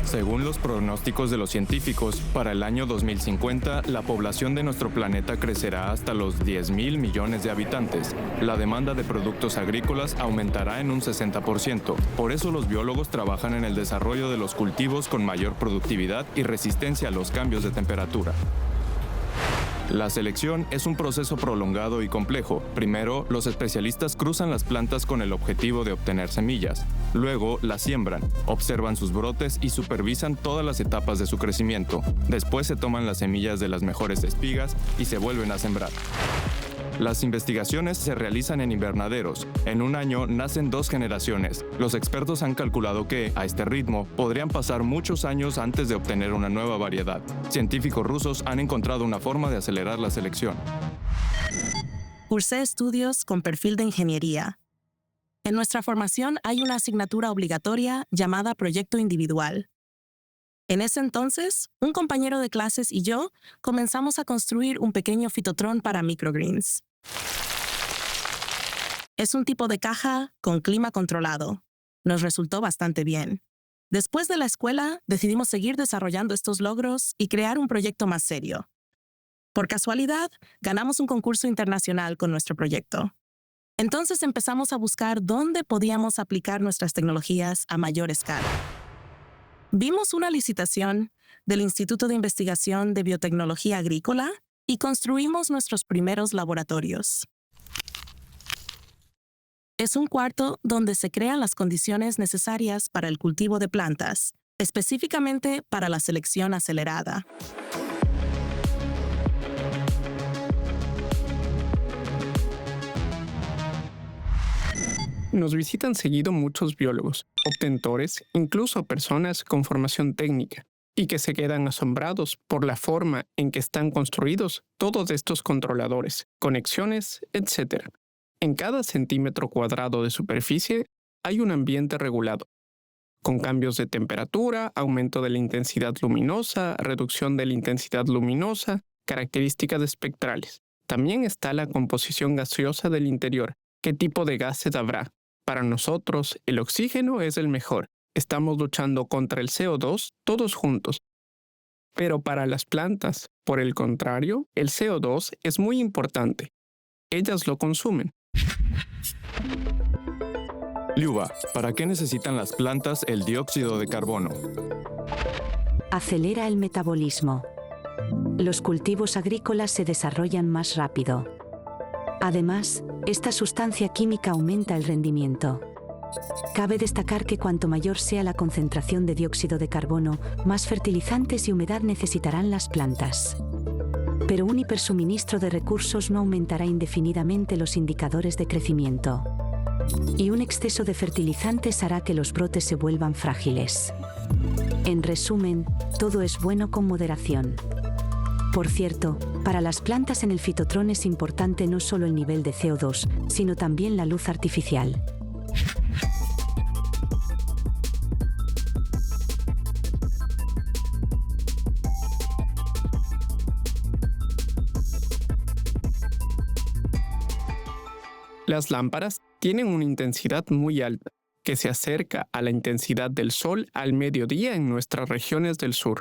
Según los pronósticos de los científicos, para el año 2050, la población de nuestro planeta crecerá hasta los 10.000 millones de habitantes. La demanda de productos agrícolas aumentará en un 60%. Por eso los biólogos trabajan en el desarrollo de los cultivos con mayor productividad y resistencia a los cambios de temperatura. La selección es un proceso prolongado y complejo. Primero, los especialistas cruzan las plantas con el objetivo de obtener semillas. Luego, las siembran, observan sus brotes y supervisan todas las etapas de su crecimiento. Después se toman las semillas de las mejores espigas y se vuelven a sembrar. Las investigaciones se realizan en invernaderos. En un año nacen 2 generaciones. Los expertos han calculado que, a este ritmo, podrían pasar muchos años antes de obtener una nueva variedad. Científicos rusos han encontrado una forma de acelerar la selección. Cursé estudios con perfil de ingeniería. En nuestra formación hay una asignatura obligatoria llamada Proyecto Individual. En ese entonces, un compañero de clases y yo comenzamos a construir un pequeño fitotrón para microgreens. Es un tipo de caja con clima controlado. Nos resultó bastante bien. Después de la escuela, decidimos seguir desarrollando estos logros y crear un proyecto más serio. Por casualidad, ganamos un concurso internacional con nuestro proyecto. Entonces empezamos a buscar dónde podíamos aplicar nuestras tecnologías a mayor escala. Vimos una licitación del Instituto de Investigación de Biotecnología Agrícola y construimos nuestros primeros laboratorios. Es un cuarto donde se crean las condiciones necesarias para el cultivo de plantas, específicamente para la selección acelerada. Nos visitan seguido muchos biólogos, obtentores, incluso personas con formación técnica, y que se quedan asombrados por la forma en que están construidos todos estos controladores, conexiones, etc. En cada centímetro cuadrado de superficie hay un ambiente regulado, con cambios de temperatura, aumento de la intensidad luminosa, reducción de la intensidad luminosa, características espectrales. También está la composición gaseosa del interior, qué tipo de gases habrá. Para nosotros, el oxígeno es el mejor. Estamos luchando contra el CO2 todos juntos. Pero para las plantas, por el contrario, el CO2 es muy importante. Ellas lo consumen. Liuba, ¿para qué necesitan las plantas el dióxido de carbono? Acelera el metabolismo. Los cultivos agrícolas se desarrollan más rápido. Además, esta sustancia química aumenta el rendimiento. Cabe destacar que cuanto mayor sea la concentración de dióxido de carbono, más fertilizantes y humedad necesitarán las plantas. Pero un hipersuministro de recursos no aumentará indefinidamente los indicadores de crecimiento. Y un exceso de fertilizantes hará que los brotes se vuelvan frágiles. En resumen, todo es bueno con moderación. Por cierto, para las plantas en el fitotrón es importante no solo el nivel de CO2, sino también la luz artificial. Las lámparas tienen una intensidad muy alta, que se acerca a la intensidad del sol al mediodía en nuestras regiones del sur.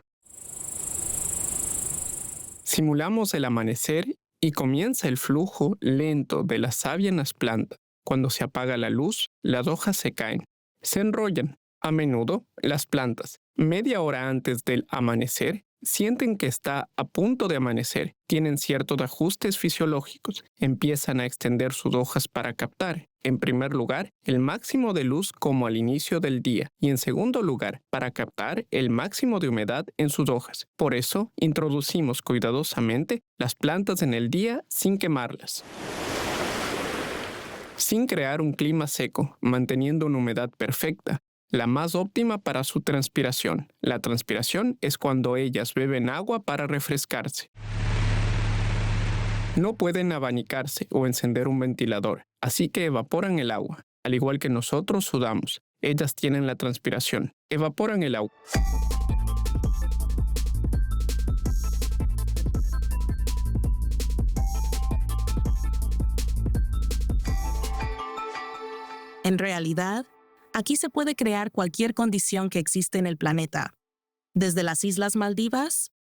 Simulamos el amanecer y comienza el flujo lento de la savia en las plantas. Cuando se apaga la luz, las hojas se caen, se enrollan. A menudo, las plantas, media hora antes del amanecer, sienten que está a punto de amanecer, tienen ciertos ajustes fisiológicos, empiezan a extender sus hojas para captar, en primer lugar, el máximo de luz como al inicio del día y en segundo lugar, para captar el máximo de humedad en sus hojas. Por eso, introducimos cuidadosamente las plantas en el día sin quemarlas. Sin crear un clima seco, manteniendo una humedad perfecta, la más óptima para su transpiración. La transpiración es cuando ellas beben agua para refrescarse. No pueden abanicarse o encender un ventilador, así que evaporan el agua. Al igual que nosotros sudamos, Ellas tienen la transpiración, evaporan el agua. En realidad, aquí se puede crear cualquier condición que existe en el planeta, desde las Islas Maldivas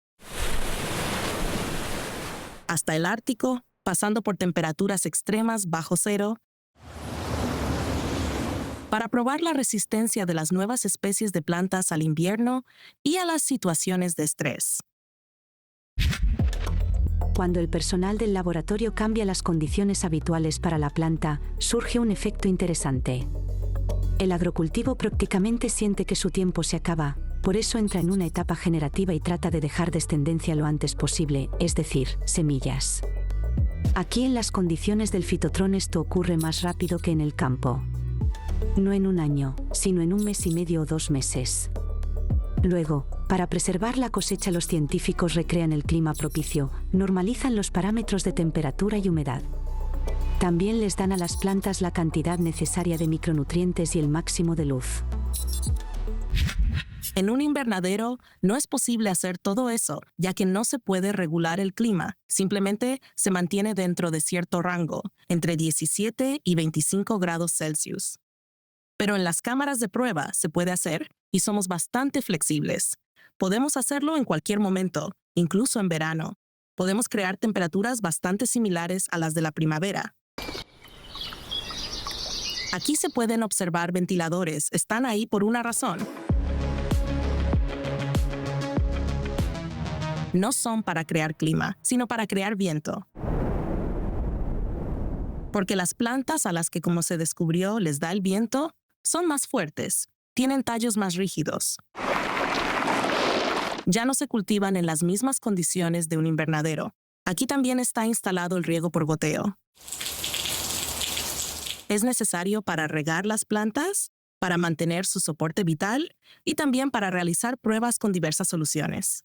hasta el Ártico, pasando por temperaturas extremas bajo cero, para probar la resistencia de las nuevas especies de plantas al invierno y a las situaciones de estrés. Cuando el personal del laboratorio cambia las condiciones habituales para la planta, surge un efecto interesante. El agrocultivo prácticamente siente que su tiempo se acaba, por eso entra en una etapa generativa y trata de dejar descendencia lo antes posible, es decir, semillas. Aquí en las condiciones del fitotrón esto ocurre más rápido que en el campo. No en un año, sino en 1 mes y medio o 2 meses. Luego, para preservar la cosecha, los científicos recrean el clima propicio, normalizan los parámetros de temperatura y humedad. También les dan a las plantas la cantidad necesaria de micronutrientes y el máximo de luz. En un invernadero no es posible hacer todo eso, ya que no se puede regular el clima. Simplemente se mantiene dentro de cierto rango, entre 17 y 25 grados Celsius. Pero en las cámaras de prueba se puede hacer y somos bastante flexibles. Podemos hacerlo en cualquier momento, incluso en verano. Podemos crear temperaturas bastante similares a las de la primavera. Aquí se pueden observar ventiladores, están ahí por una razón. No son para crear clima, sino para crear viento. Porque las plantas a las que, como se descubrió, les da el viento, son más fuertes, tienen tallos más rígidos. Ya no se cultivan en las mismas condiciones de un invernadero. Aquí también está instalado el riego por goteo. Es necesario para regar las plantas, para mantener su soporte vital y también para realizar pruebas con diversas soluciones.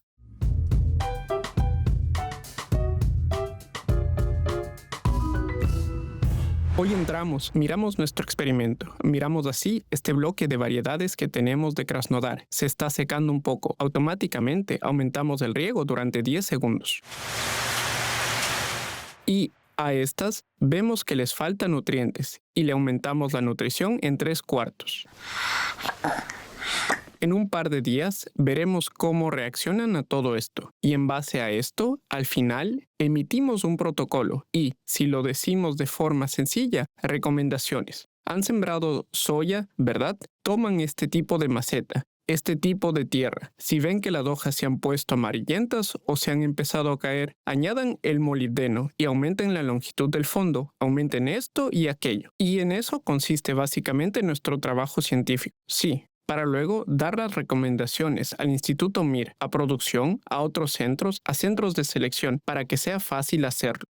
Hoy entramos, miramos nuestro experimento, miramos así este bloque de variedades que tenemos de Krasnodar. Se está secando un poco. Automáticamente aumentamos el riego durante 10 segundos. Y a estas vemos que les faltan nutrientes y le aumentamos la nutrición en 3/4. En un par de días veremos cómo reaccionan a todo esto y en base a esto, al final, emitimos un protocolo y, si lo decimos de forma sencilla, recomendaciones. Han sembrado soya, ¿verdad? Toman este tipo de maceta, este tipo de tierra. Si ven que las hojas se han puesto amarillentas o se han empezado a caer, añadan el molibdeno y aumenten la longitud del fondo, aumenten esto y aquello. Y en eso consiste básicamente nuestro trabajo científico. Sí, para luego dar las recomendaciones al Instituto MIR, a producción, a otros centros, a centros de selección, para que sea fácil hacerlo.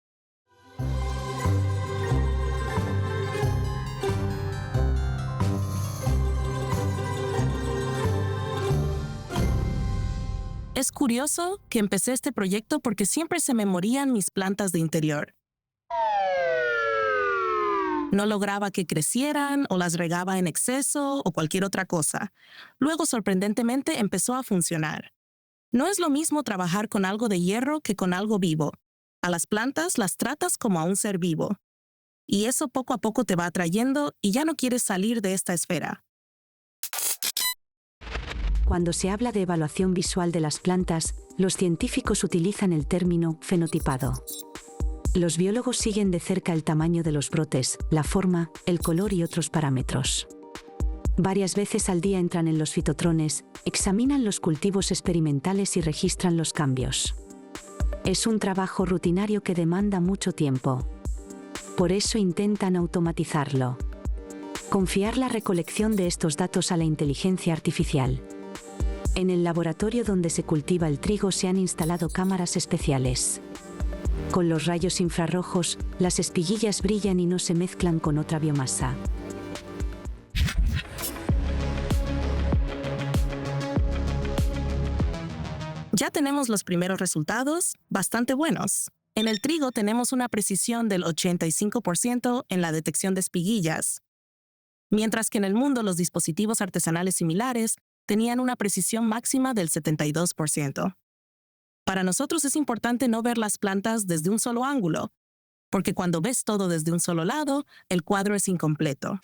Es curioso que empecé este proyecto porque siempre se me morían mis plantas de interior. No lograba que crecieran o las regaba en exceso o cualquier otra cosa. Luego, sorprendentemente, empezó a funcionar. No es lo mismo trabajar con algo de hierro que con algo vivo. A las plantas las tratas como a un ser vivo. Y eso poco a poco te va atrayendo y ya no quieres salir de esta esfera. Cuando se habla de evaluación visual de las plantas, los científicos utilizan el término fenotipado. Los biólogos siguen de cerca el tamaño de los brotes, la forma, el color y otros parámetros. Varias veces al día entran en los fitotrones, examinan los cultivos experimentales y registran los cambios. Es un trabajo rutinario que demanda mucho tiempo. Por eso intentan automatizarlo. Confiar la recolección de estos datos a la inteligencia artificial. En el laboratorio donde se cultiva el trigo se han instalado cámaras especiales. Con los rayos infrarrojos, las espiguillas brillan y no se mezclan con otra biomasa. Ya tenemos los primeros resultados, bastante buenos. En el trigo tenemos una precisión del 85% en la detección de espiguillas. mientras que en el mundo los dispositivos artesanales similares tenían una precisión máxima del 72%. Para nosotros es importante no ver las plantas desde un solo ángulo, porque cuando ves todo desde un solo lado, el cuadro es incompleto.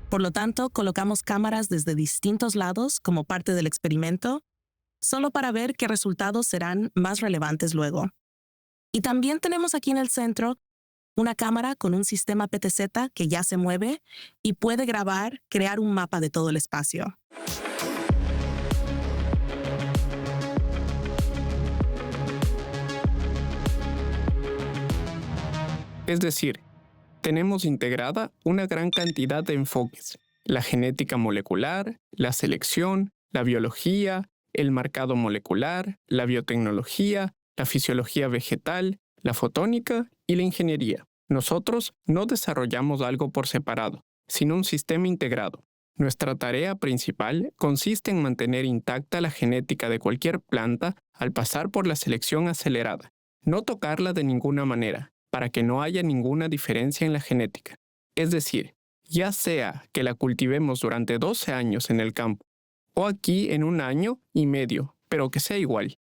Por lo tanto, colocamos cámaras desde distintos lados como parte del experimento, solo para ver qué resultados serán más relevantes luego. Y también tenemos aquí en el centro una cámara con un sistema PTZ que ya se mueve y puede crear un mapa de todo el espacio. Es decir, tenemos integrada una gran cantidad de enfoques: la genética molecular, la selección, la biología, el marcado molecular, la biotecnología, la fisiología vegetal, la fotónica y la ingeniería. Nosotros no desarrollamos algo por separado, sino un sistema integrado. Nuestra tarea principal consiste en mantener intacta la genética de cualquier planta al pasar por la selección acelerada, no tocarla de ninguna manera, para que no haya ninguna diferencia en la genética. Es decir, ya sea que la cultivemos durante 12 años en el campo, o aquí en 1 año y medio, pero que sea igual.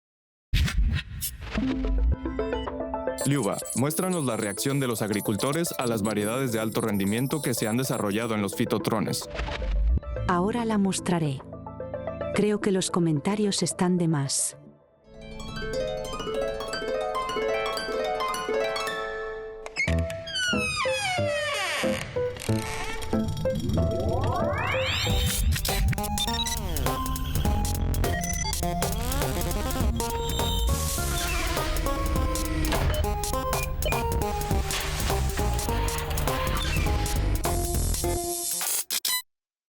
Liuba, muéstranos la reacción de los agricultores a las variedades de alto rendimiento que se han desarrollado en los fitotrones. Ahora la mostraré. Creo que los comentarios están de más.